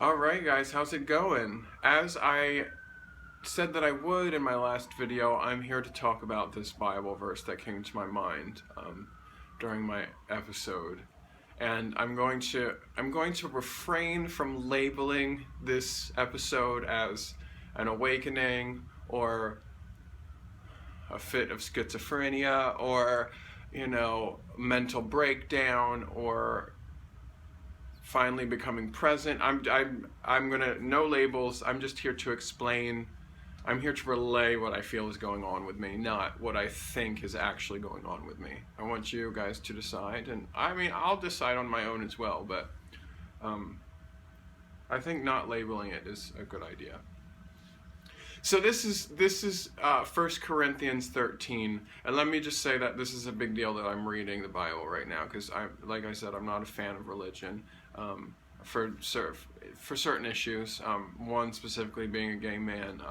Alright guys, how's it going? As I said that I would in my last video, I'm here to talk about this Bible verse that came to my mind during my episode. And I'm going to refrain from labeling this episode as an awakening or a fit of schizophrenia or, mental breakdown or finally becoming present. I'm gonna, no labels. I'm just here to explain. I'm here to relay what I feel is going on with me, not what I think is actually going on with me. I want you guys to decide, and I'll decide on my own as well, but I think not labeling it is a good idea. So this is 1 Corinthians 13, and let me just say that this is a big deal that I'm reading the Bible right now, because like I said, I'm not a fan of religion for certain issues. One specifically being a gay man.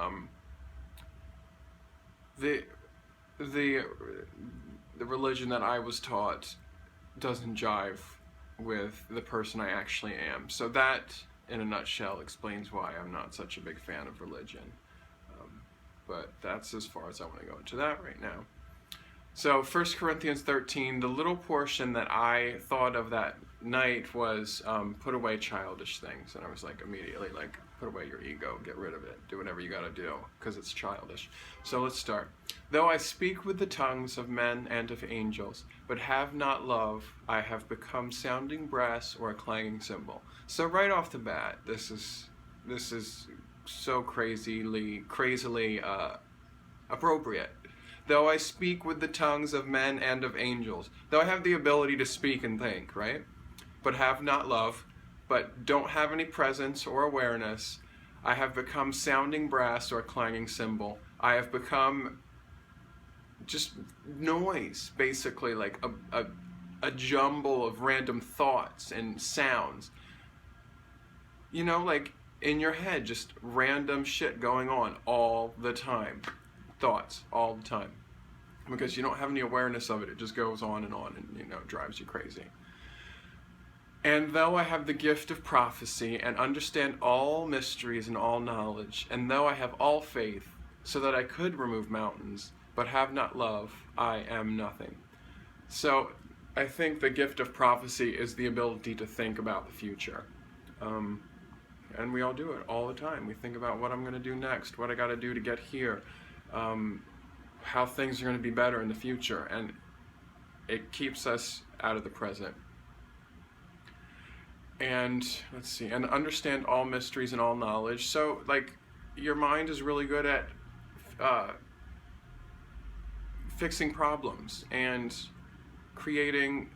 The religion that I was taught doesn't jive with the person I actually am. So that, in a nutshell, explains why I'm not such a big fan of religion. But that's as far as I want to go into that right now. So 1 Corinthians 13, the little portion that I thought of that night was put away childish things. And I was like, immediately, like, put away your ego, get rid of it, do whatever you gotta do, because it's childish. So let's start. Though I speak with the tongues of men and of angels, but have not love, I have become sounding brass or a clanging cymbal. So right off the bat, this is so crazily appropriate. Though I speak with the tongues of men and of angels, though I have the ability to speak and think, right? But have not love, but don't have any presence or awareness, I have become sounding brass or clanging cymbal. I have become just noise, basically, like a jumble of random thoughts and sounds. Like in your head, just random shit going on all the time. Thoughts all the time. Because you don't have any awareness of it. It just goes on and drives you crazy. And though I have the gift of prophecy and understand all mysteries and all knowledge, and though I have all faith so that I could remove mountains, but have not love, I am nothing. So I think the gift of prophecy is the ability to think about the future. And we all do it all the time. We think about what I'm going to do next, what I got to do to get here, how things are going to be better in the future, and it keeps us out of the present. And let's see, and understand all mysteries and all knowledge. So, like, your mind is really good at fixing problems and creating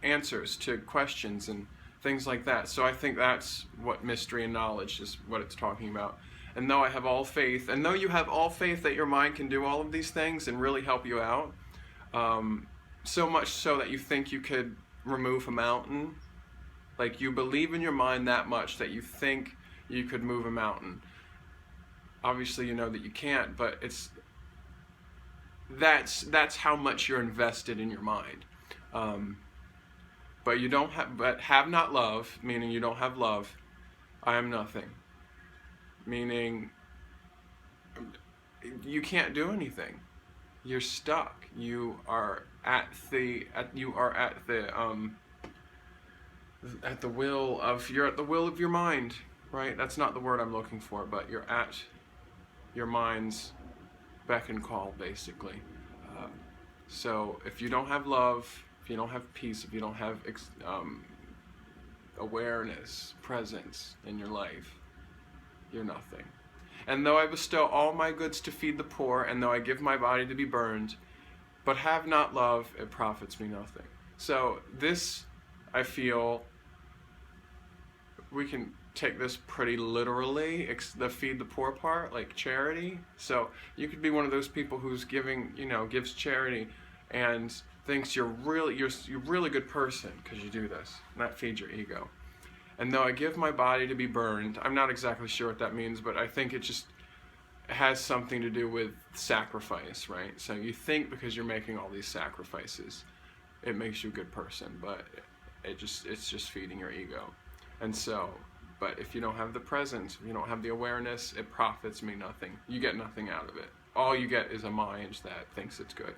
answers to questions and things like that. So I think that's what mystery and knowledge is, what it's talking about. And though I have all faith, and though you have all faith that your mind can do all of these things and really help you out, so much so that you think you could remove a mountain, like you believe in your mind that much that you think you could move a mountain. Obviously you know that you can't, but that's how much you're invested in your mind. But have not love, meaning you don't have love, I am nothing. Meaning you can't do anything. You're stuck. You are at the will of your mind, right? That's not the word I'm looking for, but you're at your mind's beck and call, basically. So if you don't have love, if you don't have peace, if you don't have awareness, presence in your life, you're nothing. And though I bestow all my goods to feed the poor, and though I give my body to be burned, but have not love, it profits me nothing. So this, I feel, we can take this pretty literally, the feed the poor part, like charity. So you could be one of those people who's gives charity and thinks you're a really good person because you do this, and that feeds your ego. And though I give my body to be burned, I'm not exactly sure what that means, but I think it just has something to do with sacrifice, right? So you think because you're making all these sacrifices, it makes you a good person, but it's just feeding your ego. And so But if you don't have the presence, if you don't have the awareness, it profits me nothing. You get nothing out of it. All you get is a mind that thinks it's good.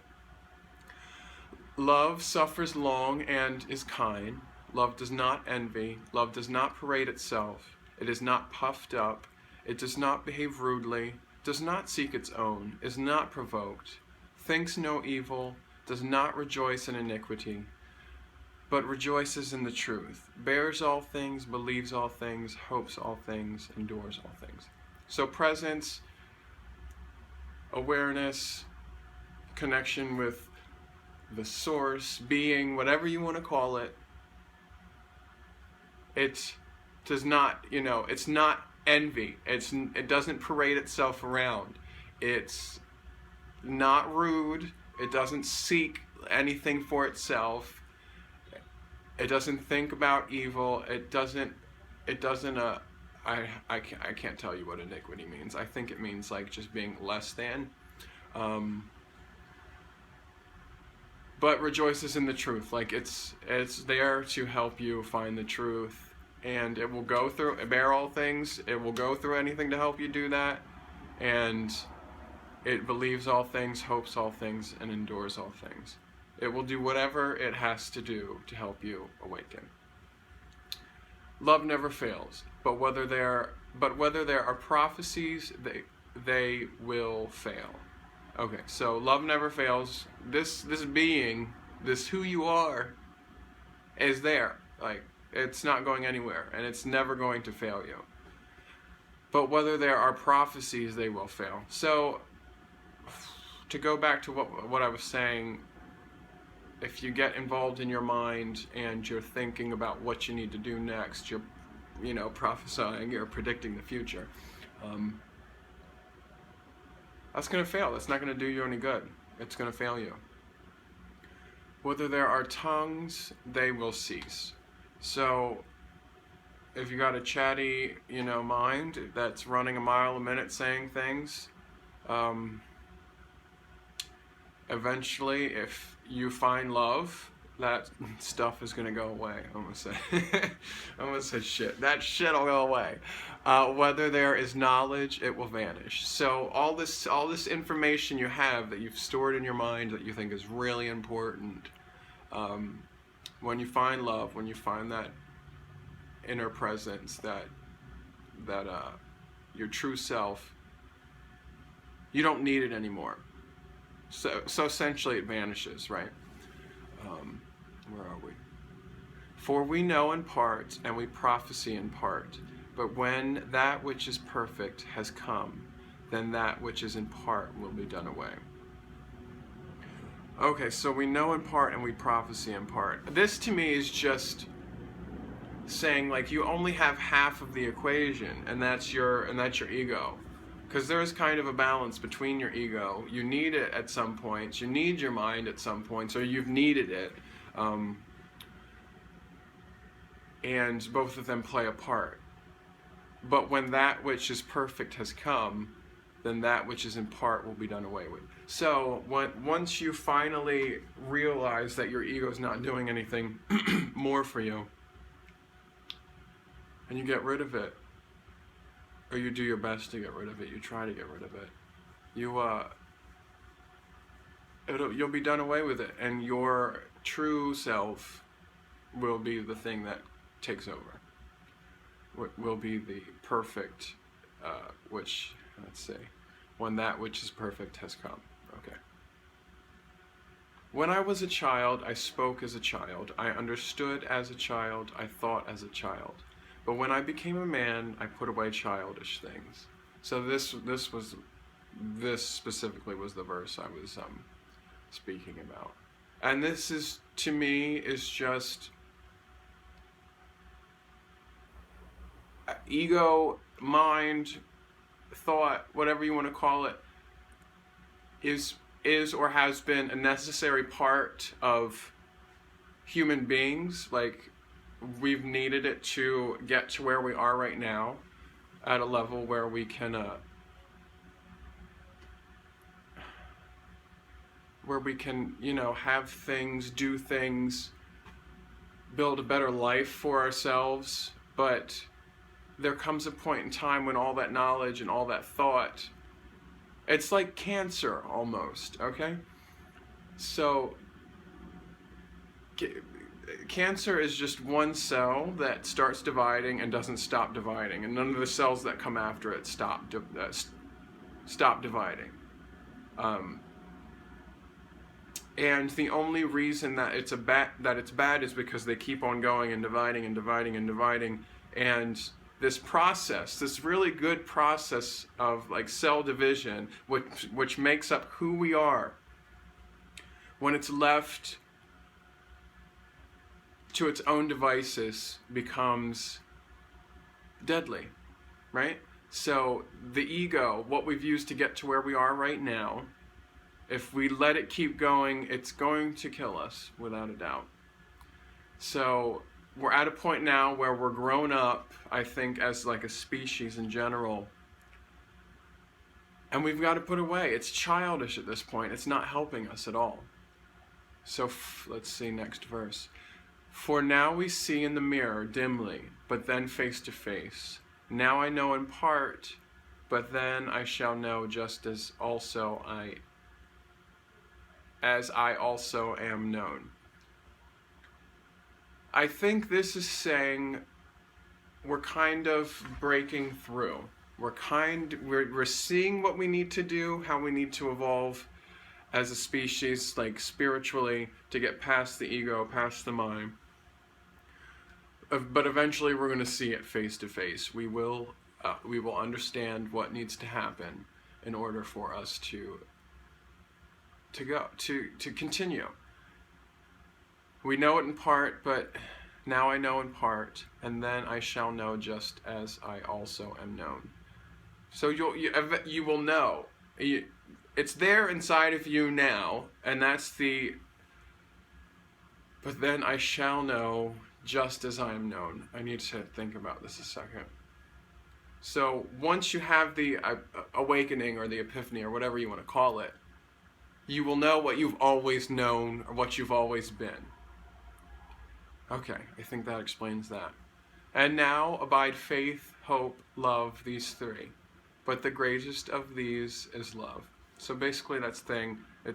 Love suffers long and is kind. Love does not envy. Love does not parade itself. It is not puffed up. It does not behave rudely. Does not seek its own. Is not provoked. Thinks no evil. Does not rejoice in iniquity, but rejoices in the truth. Bears all things. Believes all things. Hopes all things. Endures all things. So presence, awareness, connection with the source, being, whatever you want to call it, it does not, it's not envy. It doesn't parade itself around. It's not rude. It doesn't seek anything for itself. It doesn't think about evil. It doesn't I can't tell you what iniquity means. I think it means like just being less than. But rejoices in the truth. Like it's there to help you find the truth, and it will go through, bear all things. It will go through anything to help you do that, and it believes all things, hopes all things, and endures all things. It will do whatever it has to do to help you awaken. Love never fails, but whether there are prophecies, they will fail. Okay, so love never fails. This being, this who you are, is there. Like, it's not going anywhere, and it's never going to fail you. But whether there are prophecies, they will fail. So, to go back to what I was saying, if you get involved in your mind and you're thinking about what you need to do next, you're, prophesying, you're predicting the future. That's going to fail. That's not going to do you any good. It's going to fail you. Whether there are tongues, they will cease. So, if you got a chatty, mind that's running a mile a minute saying things, eventually, if you find love, that stuff is gonna go away. I'm gonna say shit. That shit will go away. Whether there is knowledge, it will vanish. So all this information you have that you've stored in your mind that you think is really important, when you find love, when you find that inner presence, that your true self, you don't need it anymore. So essentially it vanishes, right? Where are we? For we know in part, and we prophesy in part. But when that which is perfect has come, then that which is in part will be done away. Okay, so we know in part and we prophesy in part. This to me is just saying like you only have half of the equation, and that's your ego. Because there is kind of a balance between your ego. You need it at some points. You need your mind at some points, or you've needed it. And both of them play a part. But when that which is perfect has come, then that which is in part will be done away with. So once you finally realize that your ego is not doing anything more for you, and you get rid of it, or you do your best to get rid of it, you try to get rid of it, you'll be done away with it, and your true self will be the thing that takes over. Will be the perfect, which, let's see, when that which is perfect has come. Okay. When I was a child, I spoke as a child. I understood as a child. I thought as a child. But when I became a man, I put away childish things. So this specifically was the verse I was speaking about. And this is, to me, is just ego, mind, thought, whatever you want to call it, is or has been a necessary part of human beings. Like, we've needed it to get to where we are right now, at a level where we can have things, do things, build a better life for ourselves. But there comes a point in time when all that knowledge and all that thought, it's like cancer almost, okay? So cancer is just one cell that starts dividing and doesn't stop dividing, and none of the cells that come after it stop dividing. And the only reason that it's bad is because they keep on going and dividing and dividing and dividing. And this process, this really good process of like cell division, which makes up who we are, when it's left to its own devices, becomes deadly, right? So the ego, what we've used to get to where we are right now, if we let it keep going, it's going to kill us, without a doubt. So we're at a point now where we're grown up, I think, as like a species in general, and we've got to put away. It's childish at this point. It's not helping us at all. So let's see, next verse. For now we see in the mirror dimly, but then face to face. Now I know in part, but then I shall know just as I also am known. I think this is saying we're kind of breaking through. We're seeing what we need to do, how we need to evolve as a species, like spiritually, to get past the ego, past the mind. But eventually we're going to see it face to face. We will understand what needs to happen in order for us to continue. We know it in part, but now I know in part, and then I shall know just as I also am known. So you will know. It's there inside of you now, and that's the. But then I shall know just as I am known. I need to think about this a second. So once you have the awakening or the epiphany or whatever you want to call it, you will know what you've always known or what you've always been. Okay, I think that explains that. And now abide faith, hope, love, these three. But the greatest of these is love. So basically it's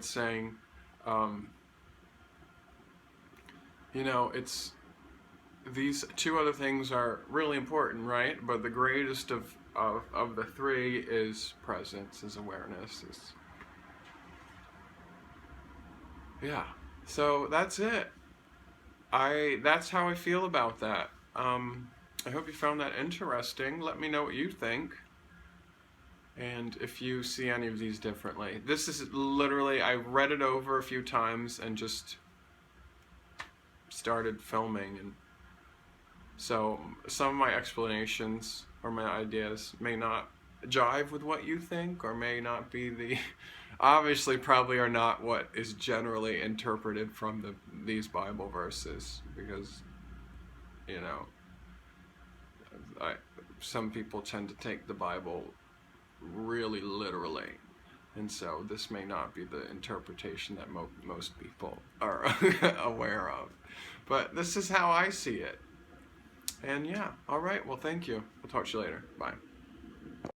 saying, it's these two other things are really important, right? But the greatest of the three is presence, is awareness, yeah. So that's it. That's how I feel about that. I hope you found that interesting. Let me know what you think. And if you see any of these differently. This is literally, I read it over a few times and just started filming. And so some of my explanations or my ideas may not jive with what you think, or may not be obviously probably are not what is generally interpreted from these Bible verses, because some people tend to take the Bible really literally, and so this may not be the interpretation that most people are aware of, but this is how I see it. And yeah, all right, well, thank you. I'll talk to you later. Bye.